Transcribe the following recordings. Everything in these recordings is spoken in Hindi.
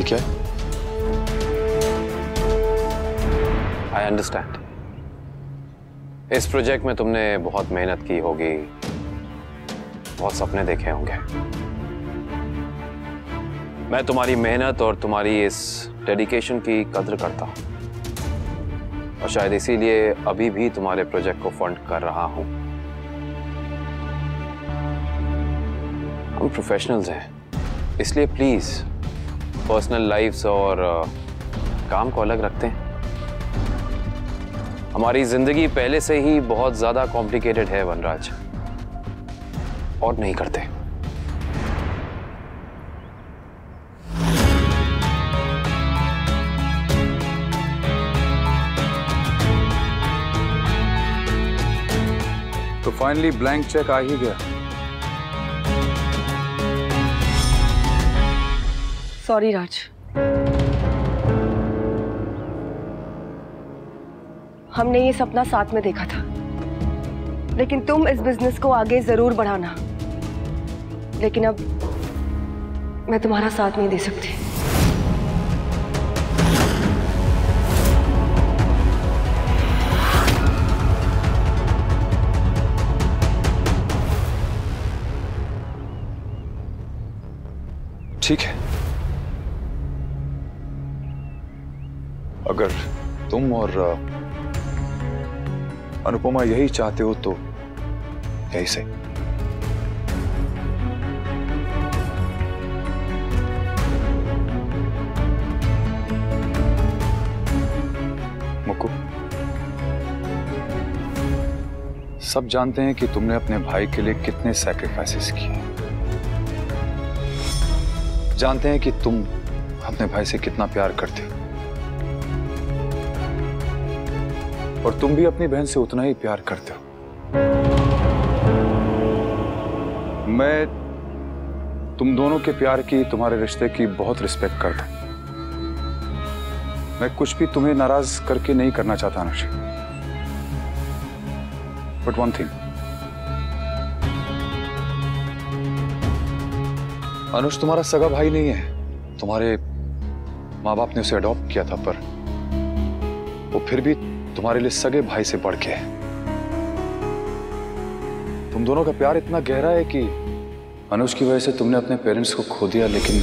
ये क्या है? I understand. इस प्रोजेक्ट में तुमने बहुत मेहनत की होगी, बहुत सपने देखे होंगे। मैं तुम्हारी मेहनत और तुम्हारी इस डेडिकेशन की कद्र करता हूं और शायद इसीलिए अभी भी तुम्हारे प्रोजेक्ट को फंड कर रहा हूं। हम प्रोफेशनल्स हैं, इसलिए प्लीज पर्सनल लाइफ्स और काम को अलग रखते हैं। हमारी जिंदगी पहले से ही बहुत ज्यादा कॉम्प्लिकेटेड है वनराज, और नहीं करते। तो फाइनली ब्लैंक चेक आ ही गया। सॉरी राज, हमने ये सपना साथ में देखा था, लेकिन तुम इस बिजनेस को आगे जरूर बढ़ाना। लेकिन अब मैं तुम्हारा साथ नहीं दे सकती। ठीक है, अगर तुम और अनुपमा यही चाहते हो तो यही सही। मुक्कू, सब जानते हैं कि तुमने अपने भाई के लिए कितने सैक्रिफाइसेस किए, जानते हैं कि तुम अपने भाई से कितना प्यार करते हो, और तुम भी अपनी बहन से उतना ही प्यार करते हो। मैं तुम दोनों के प्यार की, तुम्हारे रिश्ते की बहुत रिस्पेक्ट करता हूं। मैं कुछ भी तुम्हें नाराज करके नहीं करना चाहता अनुज, बट वन थिंग, अनुज तुम्हारा सगा भाई नहीं है। तुम्हारे माँ बाप ने उसे अडॉप्ट किया था, पर वो फिर भी तुम्हारे लिए सगे भाई से बढ़ के है। तुम दोनों का प्यार इतना गहरा है कि अनुज की वजह से तुमने अपने पेरेंट्स को खो दिया, लेकिन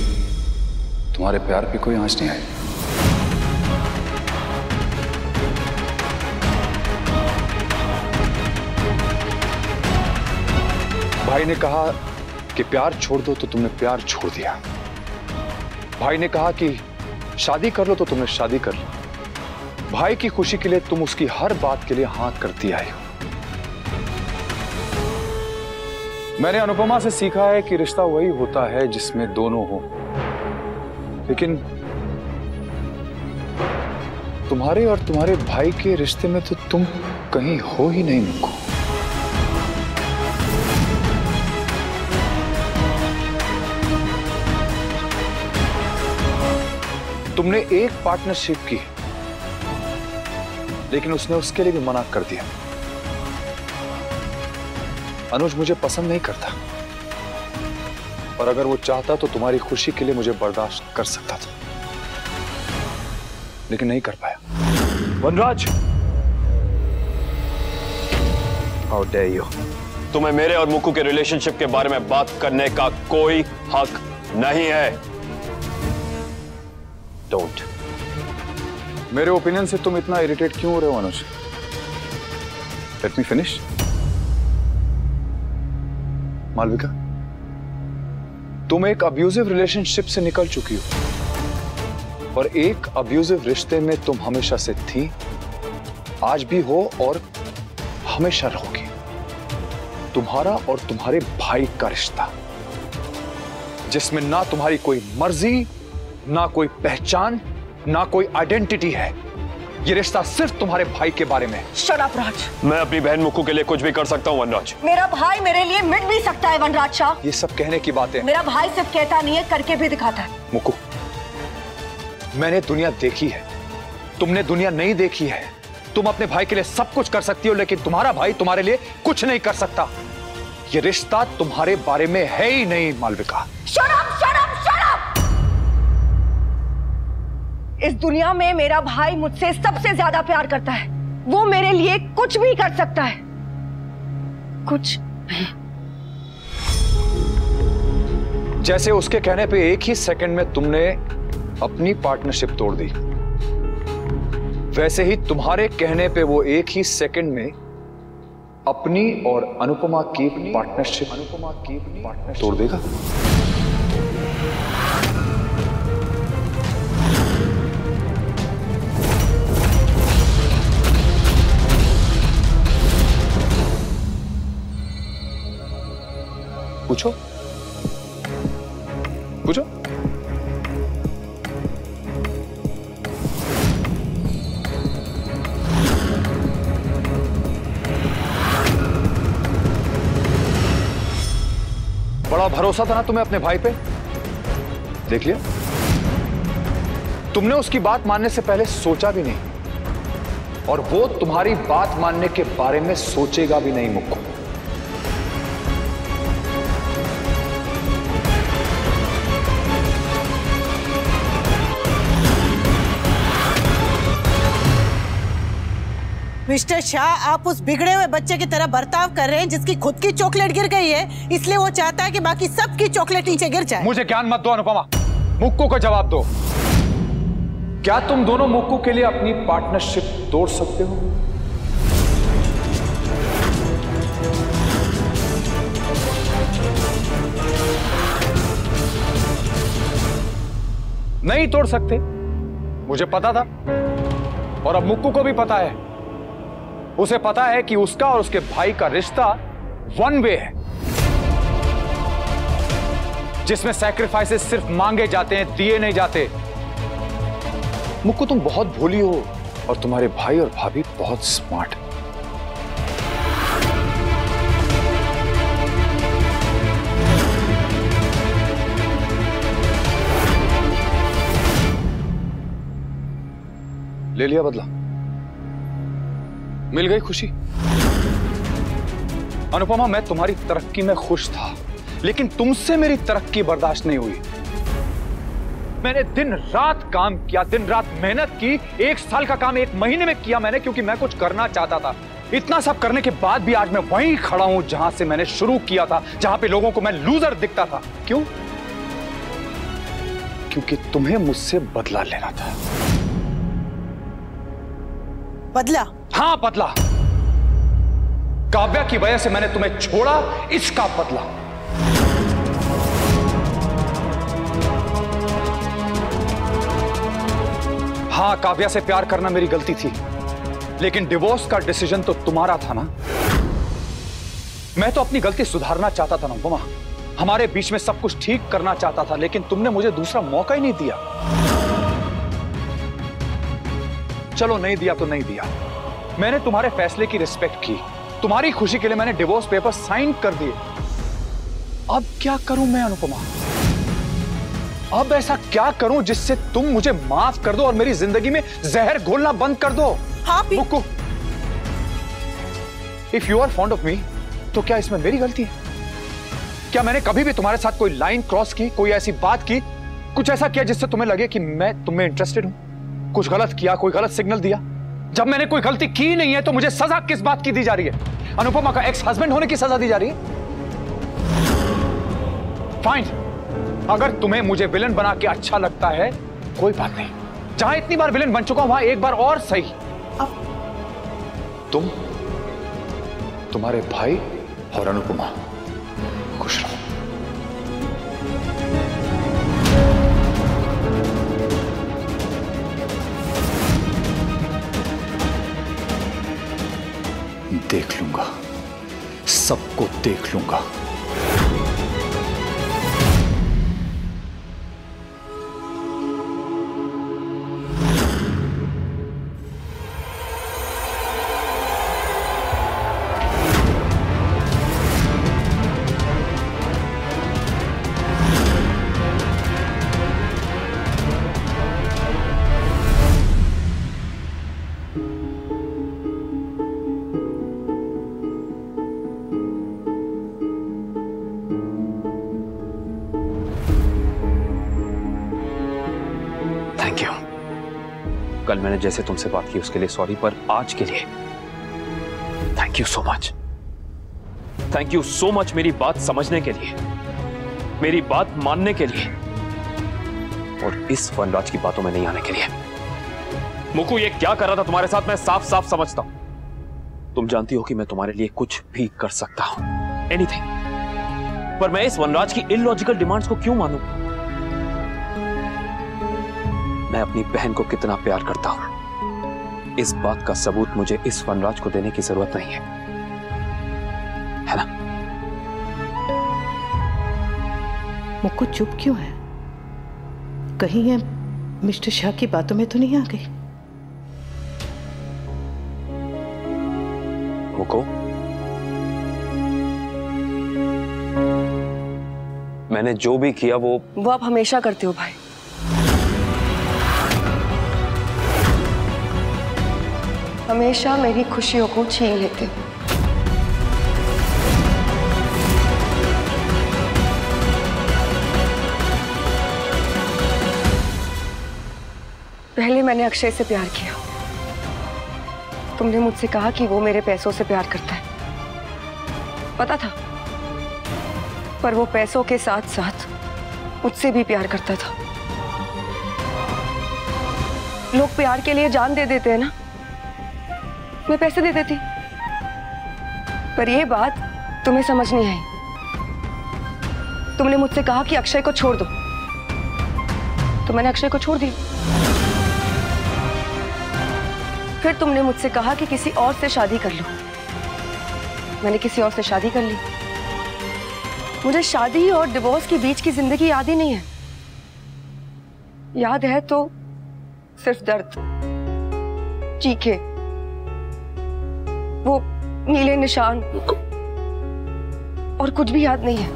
तुम्हारे प्यार पे कोई आंच नहीं आई। भाई ने कहा कि प्यार छोड़ दो तो तुमने प्यार छोड़ दिया। भाई ने कहा कि शादी कर लो तो तुमने शादी कर ली। भाई की खुशी के लिए तुम उसकी हर बात के लिए हाँ करती आई हो। मैंने अनुपमा से सीखा है कि रिश्ता वही होता है जिसमें दोनों हो, लेकिन तुम्हारे और तुम्हारे भाई के रिश्ते में तो तुम कहीं हो ही नहीं मुक्कू। तुमने एक पार्टनरशिप की, लेकिन उसने उसके लिए भी मना कर दिया। अनुज मुझे पसंद नहीं करता, और अगर वो चाहता तो तुम्हारी खुशी के लिए मुझे बर्दाश्त कर सकता था, लेकिन नहीं कर पाया। वनराज, हाउ डेयर यू! तुम्हें मेरे और मुक्कू के रिलेशनशिप के बारे में बात करने का कोई हक नहीं है। डोंट। मेरे ओपिनियन से तुम इतना इरिटेट क्यों हो रहे हो Anuj? Let me finish. Malvika, तुम एक अब्यूजिव रिलेशनशिप से निकल चुकी हो, और एक अब्यूजिव रिश्ते में तुम हमेशा से थी, आज भी हो और हमेशा रहोगी। तुम्हारा और तुम्हारे भाई का रिश्ता, जिसमें ना तुम्हारी कोई मर्जी, ना कोई पहचान, ना कोई आइडेंटिटी है। ये रिश्ता सिर्फ तुम्हारे भाई के बारे में। शट अप राज। मैं अपनी बहन मुक्कू के लिए कुछ भी कर सकता हूँ वनराज। मेरा भाई मेरे लिए मिट भी सकता है वनराज शाह। ये सब कहने की बातें। मेरा भाई सिर्फ कहता नहीं है, करके भी दिखाता है। मुक्कू, मैंने दुनिया देखी है, तुमने दुनिया नहीं देखी है। तुम अपने भाई के लिए सब कुछ कर सकती हो, लेकिन तुम्हारा भाई तुम्हारे लिए कुछ नहीं कर सकता। ये रिश्ता तुम्हारे बारे में है ही नहीं Malvika. Shut up, shut up, shut up! इस दुनिया में मेरा भाई मुझसे सबसे ज्यादा प्यार करता है। वो मेरे लिए कुछ भी कर सकता है, कुछ नहीं। जैसे उसके कहने पे एक ही सेकंड में तुमने अपनी पार्टनरशिप तोड़ दी, वैसे ही तुम्हारे कहने पे वो एक ही सेकंड में अपनी और अनुपमा की पार्टनरशिप तोड़ देगा। पूछो पूछो। बड़ा भरोसा था ना तुम्हें अपने भाई पे, देख लिया। तुमने उसकी बात मानने से पहले सोचा भी नहीं, और वो तुम्हारी बात मानने के बारे में सोचेगा भी नहीं मुक्कू। मिस्टर शाह, आप उस बिगड़े हुए बच्चे की तरह बर्ताव कर रहे हैं जिसकी खुद की चॉकलेट गिर गई है, इसलिए वो चाहता है कि बाकी सबकी चॉकलेट नीचे गिर जाए। मुझे ज्ञान मत दो अनुपमा, मुक्कू को जवाब दो। क्या तुम दोनों मुक्कू के लिए अपनी पार्टनरशिप तोड़ सकते हो? नहीं तोड़ सकते, मुझे पता था, और अब मुक्कू को भी पता है। उसे पता है कि उसका और उसके भाई का रिश्ता वन वे है, जिसमें सैक्रिफाइसेस सिर्फ मांगे जाते हैं, दिए नहीं जाते। मुक्कू, तुम बहुत भोली हो और तुम्हारे भाई और भाभी बहुत स्मार्ट है। ले लिया बदला, मिल गई खुशी। अनुपमा, मैं तुम्हारी तरक्की में खुश था, लेकिन तुमसे मेरी तरक्की बर्दाश्त नहीं हुई। मैंने दिन रात काम किया, दिन रात मेहनत की। 1 साल का काम 1 महीने में किया मैंने, क्योंकि मैं कुछ करना चाहता था। इतना सब करने के बाद भी आज मैं वहीं खड़ा हूं जहां से मैंने शुरू किया था, जहां पे लोगों को मैं लूजर दिखता था। क्यों? क्योंकि तुम्हें मुझसे बदला लेना था। बदला? हाँ, बदला। काव्या की वजह से मैंने तुम्हें छोड़ा, इसका बदला। हाँ, काव्या से प्यार करना मेरी गलती थी, लेकिन डिवोर्स का डिसीजन तो तुम्हारा था ना। मैं तो अपनी गलती सुधारना चाहता था ना उपमा, हमारे बीच में सब कुछ ठीक करना चाहता था, लेकिन तुमने मुझे दूसरा मौका ही नहीं दिया। चलो, नहीं दिया तो नहीं दिया। मैंने तुम्हारे फैसले की रिस्पेक्ट की, तुम्हारी खुशी के लिए मैंने डिवोर्स पेपर साइन कर दिए। अब क्या करूं मैं अनुपमा? अब ऐसा क्या करूं जिससे तुम मुझे माफ कर दो और मेरी जिंदगी में जहर घोलना बंद कर दो? हाँ Mukku, if you are fond of me, तो क्या इसमें मेरी गलती है? क्या मैंने कभी भी तुम्हारे साथ कोई लाइन क्रॉस की, कोई ऐसी बात की, कुछ ऐसा किया जिससे तुम्हें लगे कि मैं तुम्हें इंटरेस्टेड हूं? कुछ गलत किया, कोई गलत सिग्नल दिया? जब मैंने कोई गलती की नहीं है तो मुझे सजा किस बात की दी जा रही है? अनुपमा का एक्स हस्बैंड होने की सजा दी जा रही है? फाइन, अगर तुम्हें मुझे विलन बना के अच्छा लगता है, कोई बात नहीं। जहां इतनी बार विलन बन चुका हूं, वहां एक बार और सही। तुम, तुम्हारे भाई और अनुपमा खुश रहो। देख लूंगा, सबको देख लूंगा। कल मैंने जैसे तुमसे बात की उसके लिए सॉरी, पर आज के लिए thank you so much. Thank you so much मेरी बात समझने के लिए, मेरी बात मानने के लिए, और इस वनराज की बातों में नहीं आने के लिए। मुकु ये क्या कर रहा था तुम्हारे साथ मैं साफ साफ समझता हूं। तुम जानती हो कि मैं तुम्हारे लिए कुछ भी कर सकता हूं, एनीथिंग, पर मैं इस वनराज की इलॉजिकल डिमांड्स को क्यों मानूं? मैं अपनी बहन को कितना प्यार करता हूं, इस बात का सबूत मुझे इस वनराज को देने की जरूरत नहीं है ना? मुक्कू चुप क्यों है? कहीं ये मिस्टर शाह की बातों में तो नहीं आ गई? मुको, मैंने जो भी किया वो आप हमेशा करते हो भाई। हमेशा मेरी खुशियों को छीन लेते हो। पहले मैंने अक्षय से प्यार किया। तुमने मुझसे कहा कि वो मेरे पैसों से प्यार करता है, पता था, पर वो पैसों के साथ साथ मुझसे भी प्यार करता था। लोग प्यार के लिए जान दे देते हैं ना, मैं पैसे दे देती, पर ये बात तुम्हें समझ नहीं आई। तुमने मुझसे कहा कि अक्षय को छोड़ दो, तो मैंने अक्षय को छोड़ दिया। फिर तुमने मुझसे कहा कि किसी और से शादी कर लो, मैंने किसी और से शादी कर ली। मुझे शादी और डिवोर्स के बीच की जिंदगी याद ही नहीं है। याद है तो सिर्फ दर्द, चीखे, वो नीले निशान, और कुछ भी याद नहीं है।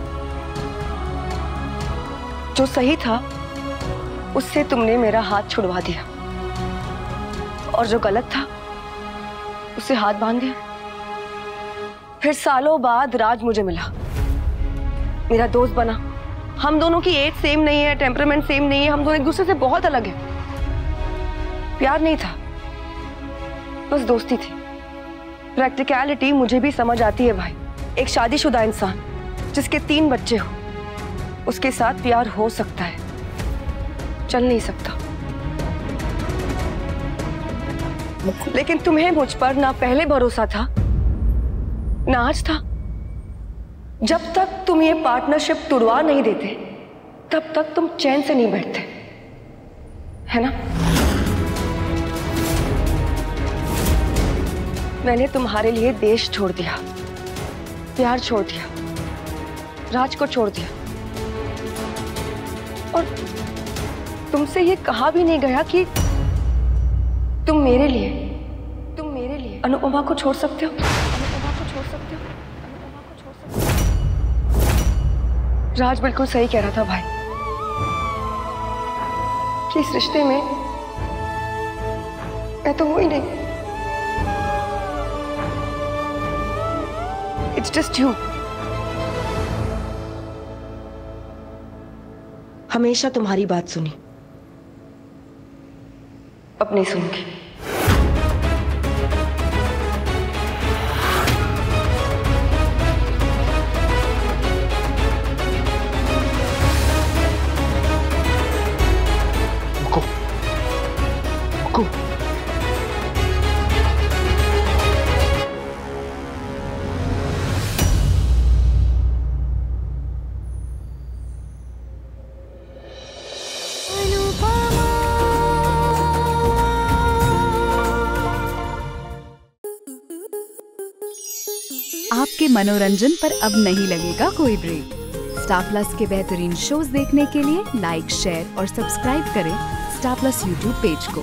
जो सही था उससे तुमने मेरा हाथ छुड़वा दिया, और जो गलत था उसे हाथ बांध दिया। फिर सालों बाद राज मुझे मिला, मेरा दोस्त बना। हम दोनों की एज सेम नहीं है, टेम्परामेंट सेम नहीं है, हम दोनों एक दूसरे से बहुत अलग हैं। प्यार नहीं था, बस दोस्ती थी। प्रैक्टिकलिटी मुझे भी समझ आती है भाई। एक शादीशुदा इंसान जिसके 3 बच्चे हो, उसके साथ प्यार हो सकता है, चल नहीं सकता। लेकिन तुम्हें मुझ पर ना पहले भरोसा था ना आज था। जब तक तुम ये पार्टनरशिप तुड़वा नहीं देते तब तक तुम चैन से नहीं बैठते, है ना? मैंने तुम्हारे लिए देश छोड़ दिया, प्यार छोड़ दिया, राज को छोड़ दिया, और तुमसे ये कहा भी नहीं गया कि तुम मेरे लिए अनुपमा को छोड़ सकते हो, अनुपमा को छोड़ सकते हो, अनुपमा को छोड़ सकते हो। राज बिल्कुल सही कह रहा था भाई कि इस रिश्ते में मैं तो हूं ही नहीं। It's just you. हमेशा तुम्हारी बात सुनी, अब नहीं सुनूंगी। आपके मनोरंजन पर अब नहीं लगेगा कोई ब्रेक। स्टार प्लस के बेहतरीन शोज देखने के लिए लाइक, शेयर और सब्सक्राइब करें स्टार प्लस यूट्यूब पेज को।